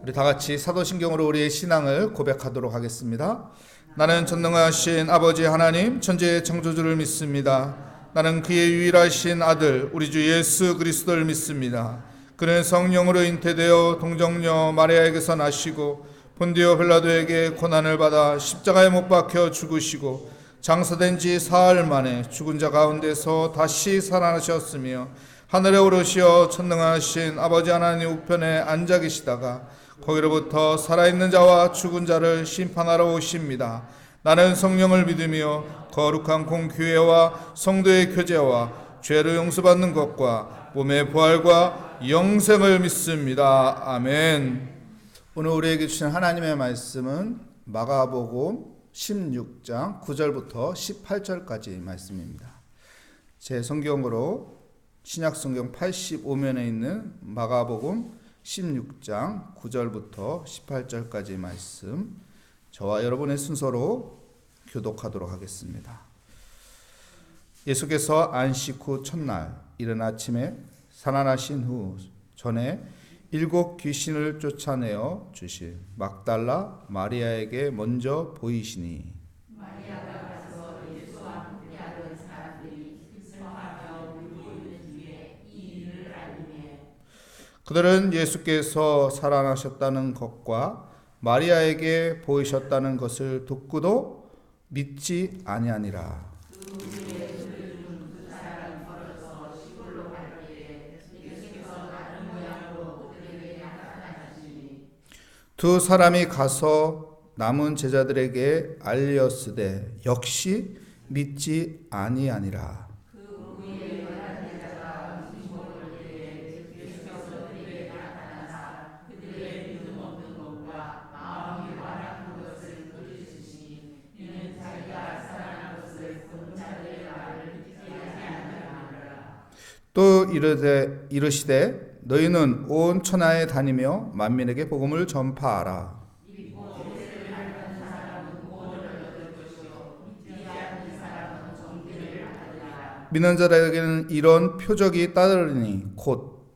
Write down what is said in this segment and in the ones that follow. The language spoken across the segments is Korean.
우리 다 같이 사도신경으로 우리의 신앙을 고백하도록 하겠습니다. 나는 전능하신 아버지 하나님 천지의 창조주를 믿습니다. 나는 그의 유일하신 아들 우리 주 예수 그리스도를 믿습니다. 그는 성령으로 잉태되어 동정녀 마리아에게서 나시고 본디오 빌라도에게 고난을 받아 십자가에 못 박혀 죽으시고 장사된 지 사흘 만에 죽은 자 가운데서 다시 살아나셨으며 하늘에 오르시어 천능하신 아버지 하나님 우편에 앉아 계시다가 거기로부터 살아있는 자와 죽은 자를 심판하러 오십니다. 나는 성령을 믿으며 거룩한 공교회와 성도의 교제와 죄를 용서받는 것과 몸의 부활과 영생을 믿습니다. 아멘. 오늘 우리에게 주신 하나님의 말씀은 마가복음 16장 9절부터 18절까지 말씀입니다. 제 성경으로 신약성경 85면에 있는 마가복음 16장 9절부터 18절까지 말씀, 저와 여러분의 순서로 교독하도록 하겠습니다. 예수께서 안식 후 첫날 이른 아침에 살아나신 후 전에 7 귀신을 쫓아내어 주신 막달라 마리아에게 먼저 보이시니 그들은 예수께서 살아나셨다는 것과 마리아에게 보이셨다는 것을 듣고도 믿지 아니하니라. 두 사람이 가서 남은 제자들에게 알렸으되 역시 믿지 아니하니라. 또 이르시되 너희는 온 천하에 다니며 만민에게 복음을 전파하라. 믿는 자들에게는 이런 표적이 따르리니 곧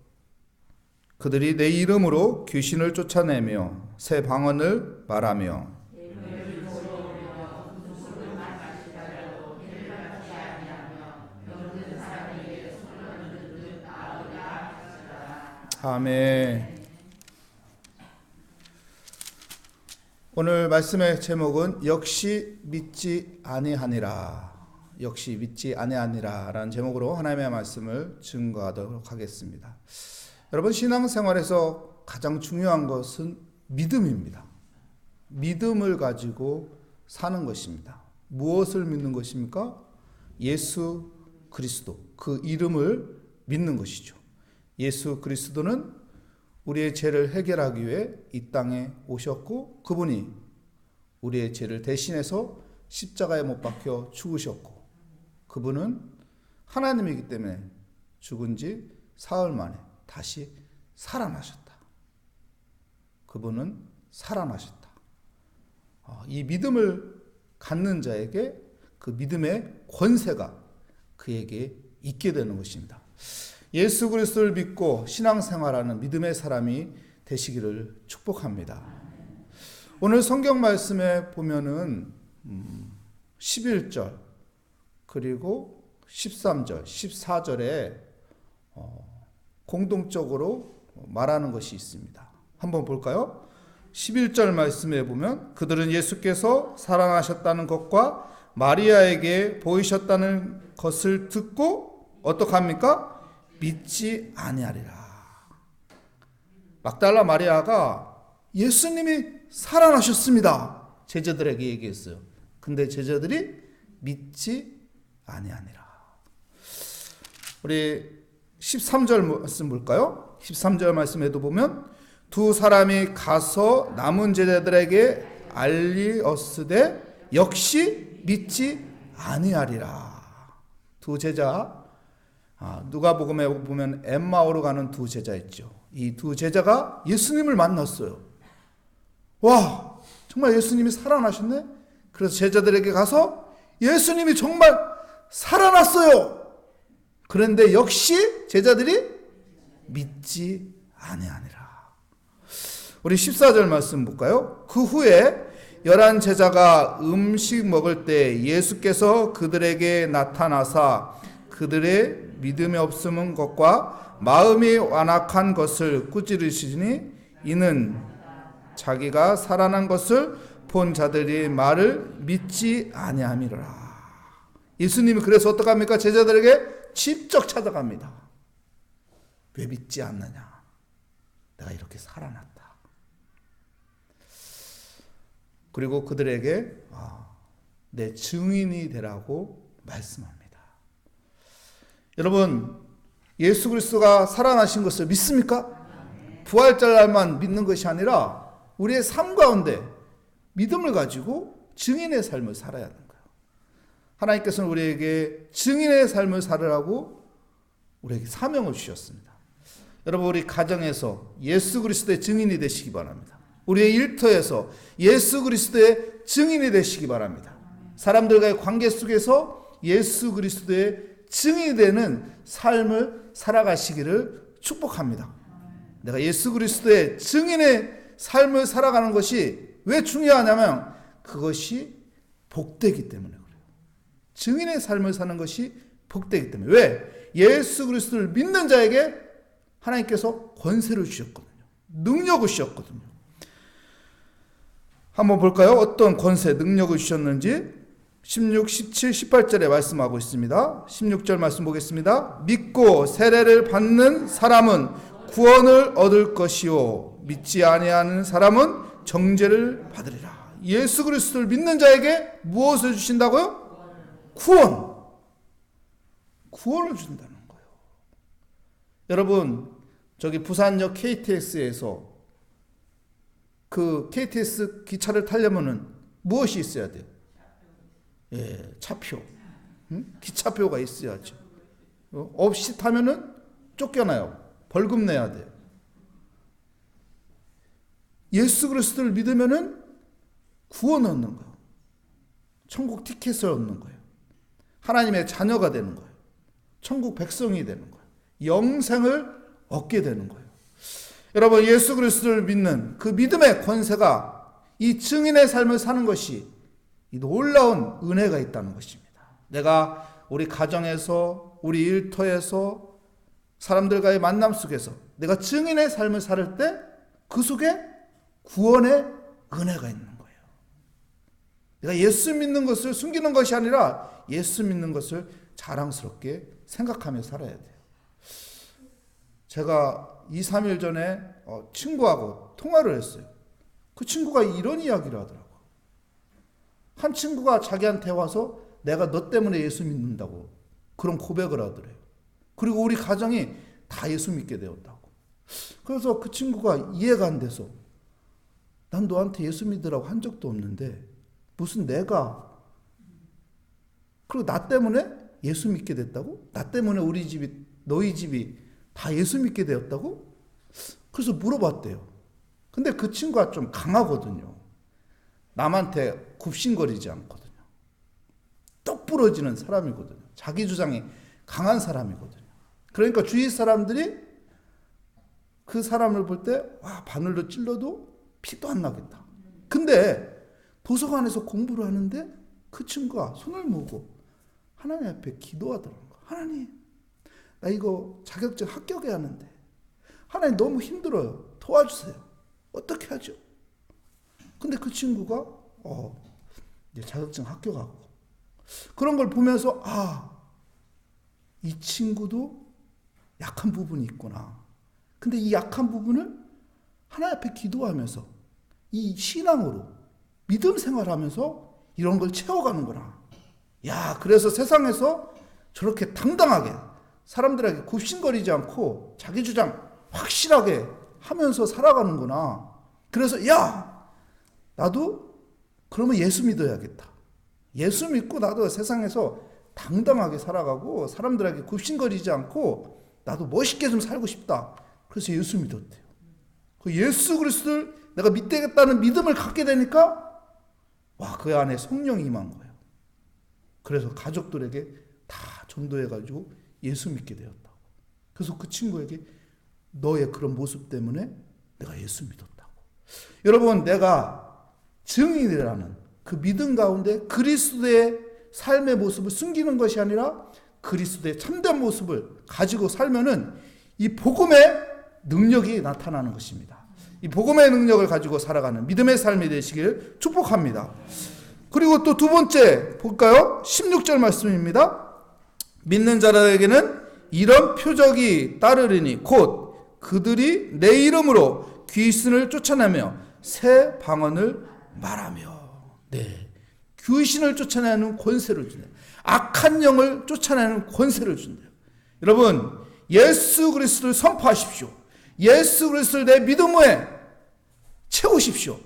그들이 내 이름으로 귀신을 쫓아내며 새 방언을 말하며 아멘. 오늘 말씀의 제목은 역시 믿지 아니하니라. 역시 믿지 아니하니라 라는 제목으로 하나님의 말씀을 증거하도록 하겠습니다. 여러분, 신앙생활에서 가장 중요한 것은 믿음입니다. 믿음을 가지고 사는 것입니다. 무엇을 믿는 것입니까? 예수 그리스도, 그 이름을 믿는 것이죠. 예수 그리스도는 우리의 죄를 해결하기 위해 이 땅에 오셨고 그분이 우리의 죄를 대신해서 십자가에 못 박혀 죽으셨고 그분은 하나님이기 때문에 죽은 지 사흘 만에 다시 살아나셨다. 그분은 살아나셨다. 이 믿음을 갖는 자에게 그 믿음의 권세가 그에게 있게 되는 것입니다. 예수 그리스도를 믿고 신앙생활하는 믿음의 사람이 되시기를 축복합니다. 오늘 성경 말씀에 보면은 11절 그리고 13절, 14절에 공동적으로 말하는 것이 있습니다. 한번 볼까요? 11절 말씀에 보면 그들은 예수께서 살아나셨다는 것과 마리아에게 보이셨다는 것을 듣고 어떡합니까? 믿지 아니하리라. 막달라 마리아가 예수님이 살아나셨습니다. 제자들에게 얘기했어요. 근데 제자들이 믿지 아니하니라. 우리 13절 말씀 볼까요? 13절 말씀에도 보면 두 사람이 가서 남은 제자들에게 알리었으되 역시 믿지 아니하리라. 두 제자, 누가복음에 보면 엠마오로 가는 두 제자 있죠. 이 두 제자가 예수님을 만났어요. 와, 정말 예수님이 살아나셨네? 그래서 제자들에게 가서 예수님이 정말 살아났어요. 그런데 역시 제자들이 믿지 아니하니라. 우리 14절 말씀 볼까요? 그 후에 11 제자가 음식 먹을 때 예수께서 그들에게 나타나사 그들의 믿음이 없음은 것과 마음이 완악한 것을 꾸짖으시니 이는 자기가 살아난 것을 본 자들이 말을 믿지 아니함이로라. 예수님이 그래서 어떡합니까? 제자들에게 직접 찾아갑니다. 왜 믿지 않느냐? 내가 이렇게 살아났다. 그리고 그들에게 내 증인이 되라고 말씀합니다. 여러분, 예수 그리스도가 살아나신 것을 믿습니까? 부활절날만 믿는 것이 아니라 우리의 삶 가운데 믿음을 가지고 증인의 삶을 살아야 하는 거예요. 하나님께서는 우리에게 증인의 삶을 살으라고 우리에게 사명을 주셨습니다. 여러분, 우리 가정에서 예수 그리스도의 증인이 되시기 바랍니다. 우리의 일터에서 예수 그리스도의 증인이 되시기 바랍니다. 사람들과의 관계 속에서 예수 그리스도의 증인이 되는 삶을 살아가시기를 축복합니다. 내가 예수 그리스도의 증인의 삶을 살아가는 것이 왜 중요하냐면 그것이 복되기 때문에 그래요. 증인의 삶을 사는 것이 복되기 때문에. 왜? 예수 그리스도를 믿는 자에게 하나님께서 권세를 주셨거든요. 능력을 주셨거든요. 한번 볼까요? 어떤 권세, 능력을 주셨는지 16, 17, 18절에 말씀하고 있습니다. 16절 말씀 보겠습니다. 믿고 세례를 받는 사람은 구원을 얻을 것이요 믿지 아니하는 사람은 정죄를 받으리라. 예수 그리스도를 믿는 자에게 무엇을 주신다고요? 구원을 준다는 거예요. 여러분, 저기 부산역 KTX에서 그 KTX 기차를 타려면은 무엇이 있어야 돼요? 예, 차표. 기차표가 있어야죠. 없이 타면은 쫓겨나요. 벌금 내야 돼요. 예수 그리스도를 믿으면은 구원을 얻는 거예요. 천국 티켓을 얻는 거예요. 하나님의 자녀가 되는 거예요. 천국 백성이 되는 거예요. 영생을 얻게 되는 거예요. 여러분, 예수 그리스도를 믿는 그 믿음의 권세가 이 증인의 삶을 사는 것이 이 놀라운 은혜가 있다는 것입니다. 내가 우리 가정에서, 우리 일터에서, 사람들과의 만남 속에서 내가 증인의 삶을 살 때 그 속에 구원의 은혜가 있는 거예요. 내가 예수 믿는 것을 숨기는 것이 아니라 예수 믿는 것을 자랑스럽게 생각하며 살아야 돼요. 제가 2, 3일 전에 친구하고 통화를 했어요. 그 친구가 이런 이야기를 하더라고요. 한 친구가 자기한테 와서 내가 너 때문에 예수 믿는다고 그런 고백을 하더래요. 그리고 우리 가정이 다 예수 믿게 되었다고. 그래서 그 친구가 이해가 안 돼서 난 너한테 예수 믿으라고 한 적도 없는데 무슨 내가 그리고 나 때문에 예수 믿게 됐다고? 나 때문에 우리 집이 너희 집이 다 예수 믿게 되었다고? 그래서 물어봤대요. 근데 그 친구가 좀 강하거든요. 남한테 굽신거리지 않거든요. 똑 부러지는 사람이거든요. 자기 주장이 강한 사람이거든요. 그러니까 주위 사람들이 그 사람을 볼 때 바늘로 찔러도 피도 안 나겠다. 근데 도서관에서 공부를 하는데 그 친구가 손을 모으고 하나님 앞에 기도하더라는 거예요. 하나님, 나 이거 자격증 합격해야 하는데 하나님 너무 힘들어요. 도와주세요. 어떻게 하죠? 근데 그 친구가 이제 자격증 합격하고 그런 걸 보면서 이 친구도 약한 부분이 있구나. 근데 이 약한 부분을 하나님 앞에 기도하면서 이 신앙으로 믿음 생활하면서 이런 걸 채워가는구나. 그래서 세상에서 저렇게 당당하게 사람들에게 굽신거리지 않고 자기 주장 확실하게 하면서 살아가는구나. 그래서 나도 그러면 예수 믿어야겠다. 예수 믿고 나도 세상에서 당당하게 살아가고 사람들에게 굽신거리지 않고 나도 멋있게 좀 살고 싶다. 그래서 예수 믿었대요. 그 예수 그리스도를 내가 믿겠다는 믿음을 갖게 되니까 그 안에 성령이 임한 거예요. 그래서 가족들에게 다 전도해가지고 예수 믿게 되었다고. 그래서 그 친구에게 너의 그런 모습 때문에 내가 예수 믿었다고. 여러분, 내가 증인이라는 그 믿음 가운데 그리스도의 삶의 모습을 숨기는 것이 아니라 그리스도의 참된 모습을 가지고 살면은 이 복음의 능력이 나타나는 것입니다. 이 복음의 능력을 가지고 살아가는 믿음의 삶이 되시길 축복합니다. 그리고 또 두 번째 볼까요? 16절 말씀입니다. 믿는 자들에게는 이런 표적이 따르리니 곧 그들이 내 이름으로 귀신을 쫓아내며 새 방언을 말하며. 네, 귀신을 쫓아내는 권세를 준다. 악한 영을 쫓아내는 권세를 준다. 여러분, 예수 그리스도를 선포하십시오. 예수 그리스도를 내 믿음에 채우십시오.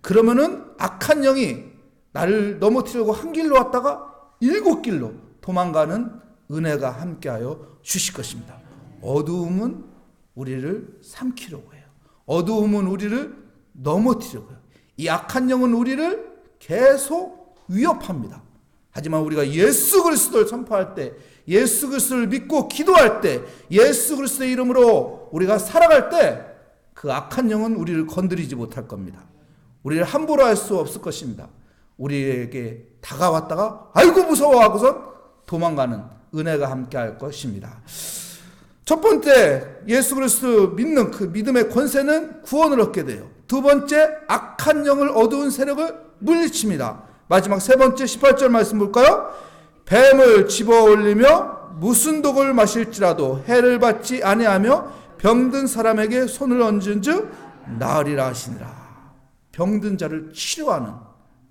그러면은 악한 영이 나를 넘어뜨리려고 한 길로 왔다가 7길로 도망가는 은혜가 함께하여 주실 것입니다. 어두움은 우리를 삼키려고 해요. 어두움은 우리를 넘어뜨리려고 해요. 이 악한 영은 우리를 계속 위협합니다. 하지만 우리가 예수 그리스도를 선포할 때, 예수 그리스도를 믿고 기도할 때, 예수 그리스도의 이름으로 우리가 살아갈 때 그 악한 영은 우리를 건드리지 못할 겁니다. 우리를 함부로 할 수 없을 것입니다. 우리에게 다가왔다가 아이고 무서워 하고선 도망가는 은혜가 함께할 것입니다. 첫 번째, 예수 그리스도 믿는 그 믿음의 권세는 구원을 얻게 돼요. 두 번째, 악한 영을 어두운 세력을 물리칩니다. 마지막 세 번째 18절 말씀 볼까요? 뱀을 집어 올리며 무슨 독을 마실지라도 해를 받지 아니하며 병든 사람에게 손을 얹은 즉 나으리라 하시니라. 병든 자를 치료하는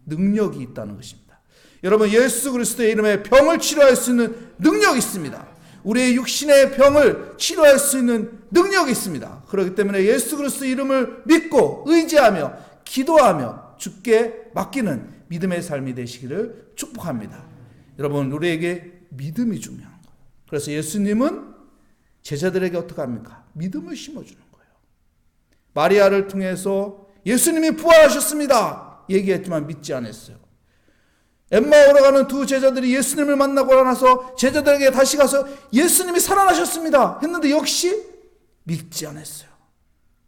능력이 있다는 것입니다. 여러분, 예수 그리스도의 이름에 병을 치료할 수 있는 능력이 있습니다. 우리의 육신의 병을 치료할 수 있는 능력이 있습니다. 그렇기 때문에 예수 그리스도의 이름을 믿고 의지하며 기도하며 주께 맡기는 믿음의 삶이 되시기를 축복합니다. 여러분, 우리에게 믿음이 중요한 거예요. 그래서 예수님은 제자들에게 어떻게 합니까? 믿음을 심어주는 거예요. 마리아를 통해서 예수님이 부활하셨습니다 얘기했지만 믿지 않았어요. 엠마오로 가는 두 제자들이 예수님을 만나고 나서 제자들에게 다시 가서 예수님이 살아나셨습니다 했는데 역시 믿지 않았어요.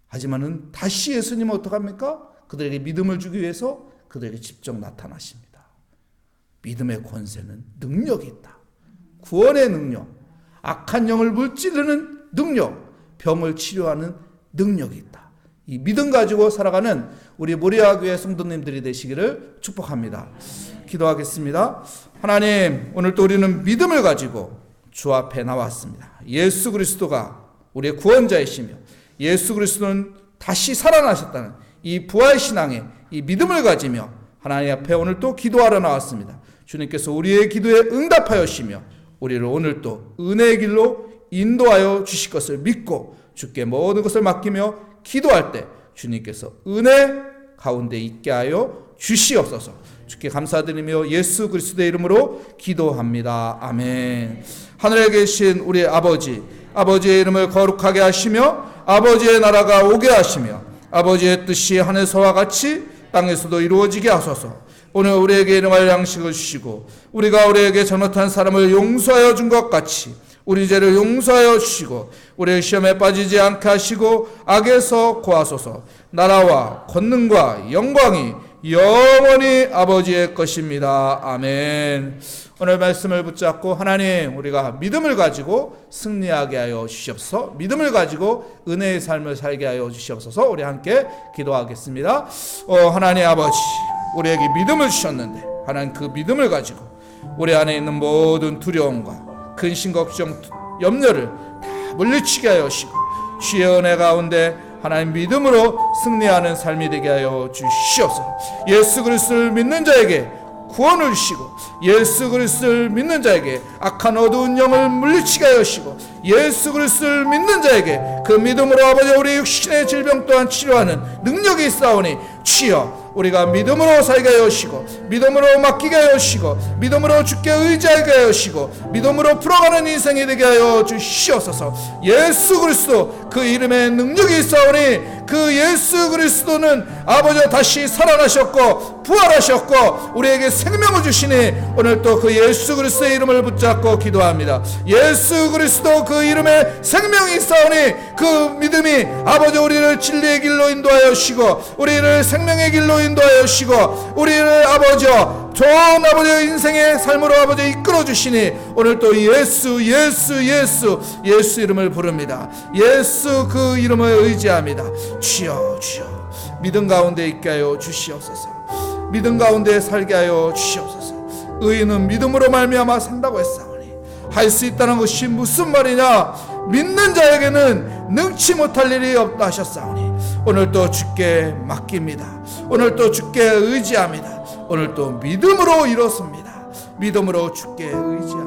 하지만은 다시 예수님은 어떻게 합니까? 그들에게 믿음을 주기 위해서 그들에게 직접 나타나십니다. 믿음의 권세는 능력이 있다. 구원의 능력, 악한 영을 물찌르는 능력, 병을 치료하는 능력이 있다. 이 믿음 가지고 살아가는 우리 모리아 교회 성도님들이 되시기를 축복합니다. 기도하겠습니다. 하나님, 오늘도 우리는 믿음을 가지고 주 앞에 나왔습니다. 예수 그리스도가 우리의 구원자이시며 예수 그리스도는 다시 살아나셨다는 이 부활신앙의 이 믿음을 가지며 하나님 앞에 오늘 또 기도하러 나왔습니다. 주님께서 우리의 기도에 응답하여시며 우리를 오늘 또 은혜의 길로 인도하여 주실 것을 믿고 주께 모든 것을 맡기며 기도할 때 주님께서 은혜 가운데 있게 하여 주시옵소서. 주께 감사드리며 예수 그리스도의 이름으로 기도합니다. 아멘. 하늘에 계신 우리 아버지, 아버지의 이름을 거룩하게 하시며 아버지의 나라가 오게 하시며 아버지의 뜻이 하늘에서와 같이 땅에서도 이루어지게 하소서. 오늘 우리에게 일용할 양식을 주시고 우리가 우리에게 잘못한 사람을 용서하여 준 것 같이 우리 죄를 용서하여 주시고 우리의 시험에 빠지지 않게 하시고 악에서 구하소서. 나라와 권능과 영광이 영원히 아버지의 것입니다. 아멘. 오늘 말씀을 붙잡고 하나님, 우리가 믿음을 가지고 승리하게 하여 주시옵소서. 믿음을 가지고 은혜의 삶을 살게 하여 주시옵소서. 우리 함께 기도하겠습니다. 하나님 아버지, 우리에게 믿음을 주셨는데 하나님 그 믿음을 가지고 우리 안에 있는 모든 두려움과 근심 걱정 염려를 다 물리치게 하여 주시고 주의 은혜 가운데 하나님 믿음으로 승리하는 삶이 되게 하여 주시옵소서. 예수 그리스도를 믿는 자에게 구원을 주시고 예수 그리스도를 믿는 자에게 악한 어두운 영을 물리치게 하여 주시고 예수 그리스도를 믿는 자에게 그 믿음으로 아버지 우리 육신의 질병 또한 치료하는 능력이 있사오니 주여 우리가 믿음으로 살게 하여 주시고 믿음으로 맡기게 하여 주시고 믿음으로 주께 의지하게 하여 주시고 믿음으로 풀어가는 인생이 되게 하여 주시옵소서. 예수 그리스도 그 이름에 능력이 있사오니 그 예수 그리스도는 아버지 다시 살아나셨고 부활하셨고 우리에게 생명을 주시니 오늘 또 그 예수 그리스도의 이름을 붙잡고 기도합니다. 예수 그리스도 그 이름에 생명이 있사오니 그 믿음이 아버지 우리를 진리의 길로 인도하여 주시고 우리를 생명의 길로 인도하여 주시고 우리를 아버지 좋은 아버지의 인생의 삶으로 아버지 이끌어 주시니 오늘 또 예수 이름을 부릅니다. 예수 그 이름을 의지합니다. 주여 믿음 가운데 있게 하여 주시옵소서. 믿음 가운데 살게 하여 주시옵소서. 의인은 믿음으로 말미암아 산다고 했사오니 할 수 있다는 것이 무슨 말이냐? 믿는 자에게는 능치 못할 일이 없다 하셨사오니 오늘 또 주께 맡깁니다. 오늘 또 주께 의지합니다. 오늘 또 믿음으로 일었습니다. 믿음으로 주께 의지합니다.